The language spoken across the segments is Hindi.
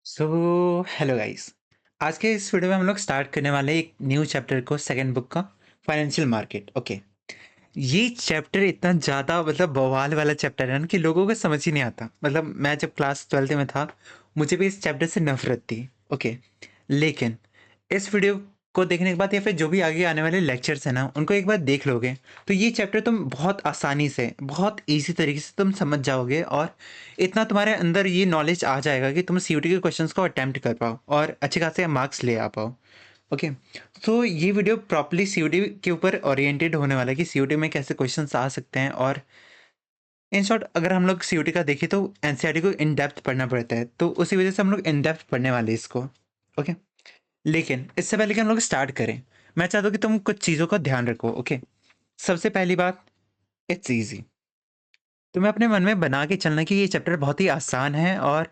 So hello guys. आज के इस वीडियो में हम लोग स्टार्ट करने वाले हैं एक न्यू चैप्टर को, सेकंड बुक का, फाइनेंशियल मार्केट। ओके, ये चैप्टर इतना ज़्यादा बवाल वाला चैप्टर है ना कि लोगों को समझ ही नहीं आता। मैं जब क्लास 12th में था, मुझे भी इस चैप्टर से नफरत थी। ओके, लेकिन इस वीडियो को देखने के बाद या फिर जो भी आगे आने वाले लेक्चर्स हैं ना, उनको एक बार देख लोगे तो ये चैप्टर तुम बहुत आसानी से, बहुत ईज़ी तरीके से तुम समझ जाओगे और इतना तुम्हारे अंदर ये नॉलेज आ जाएगा कि तुम सीयूटी के क्वेश्चंस को अटेम्प्ट कर पाओ और अच्छे खासे मार्क्स ले आ पाओ। ओके, तो ये वीडियो प्रॉपर्ली सीयूटी के ऊपर ओरिएंटेड होने वाला है कि सीयूटी में कैसे क्वेश्चंस आ सकते हैं। और इन शॉर्ट अगर हम लोग सीयूटी का देखें तो एनसीईआरटी को इन डेप्थ पढ़ना पड़ता है, तो उसी वजह से हम लोग इन डेप्थ पढ़ने वाले हैं इसको। ओके, लेकिन इससे पहले कि हम लोग स्टार्ट करें, मैं चाहता हूँ कि तुम कुछ चीज़ों का ध्यान रखो। ओके, सबसे पहली बात, इट्स ईज़ी। तुम्हें अपने मन में बना के चलना कि ये चैप्टर बहुत ही आसान है और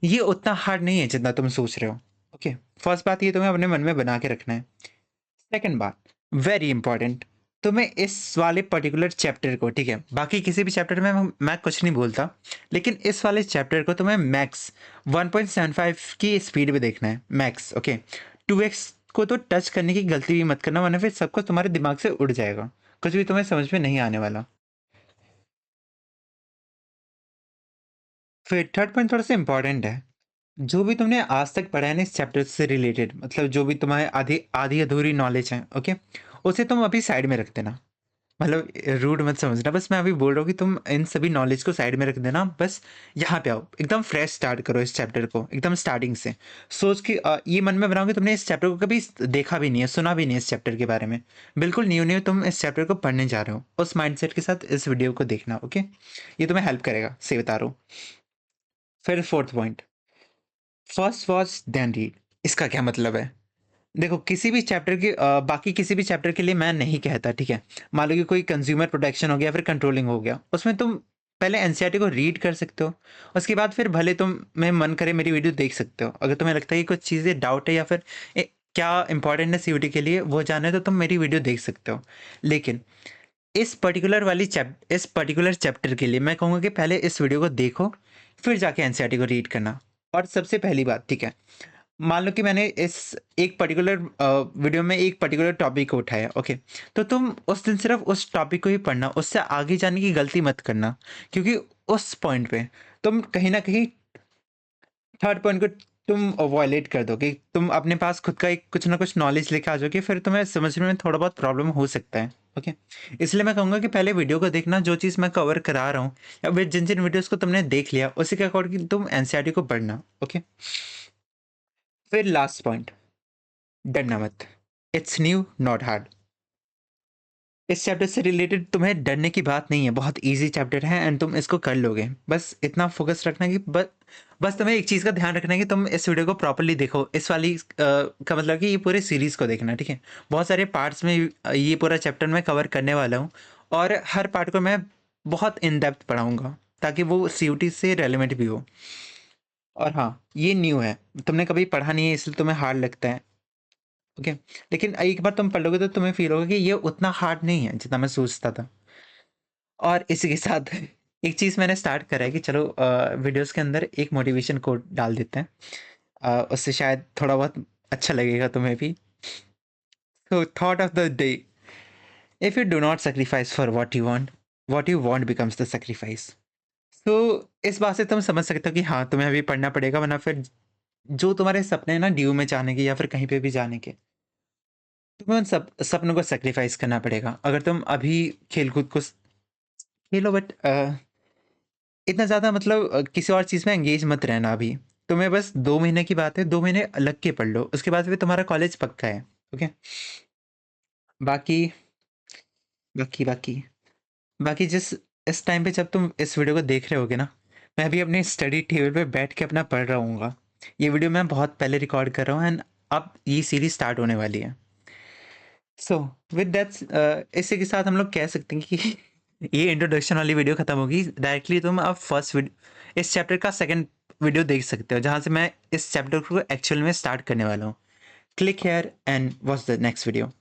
ये उतना हार्ड नहीं है जितना तुम सोच रहे हो। ओके, फर्स्ट बात ये तुम्हें अपने मन में बना के रखना है। सेकंड बात, वेरी इंपॉर्टेंट, तुम्हें इस वाले पर्टिकुलर चैप्टर को, ठीक है, बाकी किसी भी चैप्टर में मैं कुछ नहीं बोलता, लेकिन इस वाले चैप्टर को तुम्हें मैक्स 1.75 की स्पीड पे देखना है, मैक्स। ओके, 2x को तो टच करने की गलती भी मत करना, वरना फिर सब कुछ तुम्हारे दिमाग से उड़ जाएगा, कुछ भी तुम्हें समझ में नहीं आने वाला। फिर थर्ड पॉइंट थोड़ा सा इंपॉर्टेंट है। जो भी तुमने आज तक पढ़ा है ना इस चैप्टर से रिलेटेड, जो भी तुम्हारे आधी आधी अधूरी नॉलेज है, ओके, उसे तुम अभी साइड में रख देना। रूड मत समझना, बस मैं अभी बोल रहा हूँ कि तुम इन सभी नॉलेज को साइड में रख देना। बस यहाँ पे आओ, एकदम फ्रेश स्टार्ट करो इस चैप्टर को, एकदम स्टार्टिंग से सोच के ये मन में बनाओ कि तुमने इस चैप्टर को कभी देखा भी नहीं है, सुना भी नहीं है इस चैप्टर के बारे में। बिल्कुल न्यू न्यू तुम इस चैप्टर को पढ़ने जा रहे हो, उस माइंडसेट के साथ इस वीडियो को देखना। ओके, ये तुम्हें हेल्प करेगा, सही बता रहा हूँ। फिर fourth point, first watch then read. इसका क्या मतलब है? देखो, किसी भी चैप्टर के बाकी किसी भी चैप्टर के लिए मैं नहीं कहता, ठीक है। मान लो कि कोई कंज्यूमर प्रोटेक्शन हो गया, फिर कंट्रोलिंग हो गया, उसमें तुम पहले एनसीईआरटी को रीड कर सकते हो। उसके बाद फिर भले तुम में मन करे मेरी वीडियो देख सकते हो। अगर तुम्हें लगता है कि कुछ चीज़ें डाउट है या फिर क्या इंपॉर्टेंट है सीयूटी के लिए वो जाने, तो तुम मेरी वीडियो देख सकते हो। लेकिन इस पर्टिकुलर चैप्टर के लिए मैं कहूँगा कि पहले इस वीडियो को देखो, फिर जाके एनसीईआरटी को रीड करना। और सबसे पहली बात, ठीक है, मान लो कि मैंने इस एक पर्टिकुलर वीडियो में एक पर्टिकुलर टॉपिक को उठाया। ओके, तो तुम उस दिन सिर्फ उस टॉपिक को ही पढ़ना, उससे आगे जाने की गलती मत करना, क्योंकि उस पॉइंट पे तुम कहीं ना कहीं थर्ड पॉइंट को तुम वायलेट कर दोगे। तुम अपने पास खुद का एक कुछ ना कुछ नॉलेज लेके आ जाओगे, फिर तुम्हें समझने में थोड़ा बहुत प्रॉब्लम हो सकता है। ओके, इसलिए मैं कहूँगा कि पहले वीडियो को देखना, जो चीज़ मैं कवर करा रहा हूँ या फिर जिन जिन वीडियोस को तुमने देख लिया उसी के अकॉर्डिंग तुम एनसीईआरटी को पढ़ना। ओके, फिर लास्ट पॉइंट, डरना मत। It's new not hard. इस चैप्टर से रिलेटेड तुम्हें डरने की बात नहीं है, बहुत इजी चैप्टर है एंड तुम इसको कर लोगे। बस इतना फोकस रखना कि बस तुम्हें एक चीज़ का ध्यान रखना है कि तुम इस वीडियो को प्रॉपर्ली देखो। इस वाली का मतलब कि ये पूरे सीरीज़ को देखना, ठीक है। बहुत सारे पार्ट्स में ये पूरा चैप्टर मैं कवर करने वाला हूँ और हर पार्ट को मैं बहुत इन डेप्थ पढ़ाऊँगा ताकि वो सीयूटी से रेलिवेंट भी हो। और हाँ, ये न्यू है, तुमने कभी पढ़ा नहीं है इसलिए तुम्हें हार्ड लगता है। ओके, लेकिन एक बार तुम पढ़ लोगे तो तुम्हें फील होगा कि ये उतना हार्ड नहीं है जितना मैं सोचता था। और इसी के साथ एक चीज़ मैंने स्टार्ट करा है कि चलो वीडियोस के अंदर एक मोटिवेशन कोट डाल देते हैं। उससे शायद थोड़ा बहुत अच्छा लगेगा तुम्हें भी। तो thought of the day, if you do not sacrifice for what you want becomes the sacrifice. तो इस बात से तुम समझ सकते हो कि हाँ, तुम्हें अभी पढ़ना पड़ेगा, वरना फिर जो तुम्हारे सपने हैं ना ड्यू में जाने के या फिर कहीं पे भी जाने के, तुम्हें उन सब सपनों को सैक्रिफाइस करना पड़ेगा। अगर तुम अभी खेल-कूद को खेलो, बट इतना ज़्यादा किसी और चीज़ में एंगेज मत रहना अभी। तुम्हें बस 2 महीने की बात है, 2 महीने लग के पढ़ लो, उसके बाद फिर तुम्हारा कॉलेज पक्का है। ओके? बाकी बाकी बाकी बाकी जिस इस टाइम पे जब तुम इस वीडियो को देख रहे होगे ना, मैं भी अपने स्टडी टेबल पे बैठ के अपना पढ़ रहा हूँगा। ये वीडियो मैं बहुत पहले रिकॉर्ड कर रहा हूँ एंड अब ये सीरीज़ स्टार्ट होने वाली है। सो विद दैट इसी के साथ हम लोग कह सकते हैं कि ये इंट्रोडक्शन वाली वीडियो खत्म होगी। डायरेक्टली तुम अब फर्स्ट वीडियो, इस चैप्टर का सेकंड वीडियो देख सकते हो, जहाँ से मैं इस चैप्टर को एक्चुअल में स्टार्ट करने वाला हूँ। Click here and watch the next video.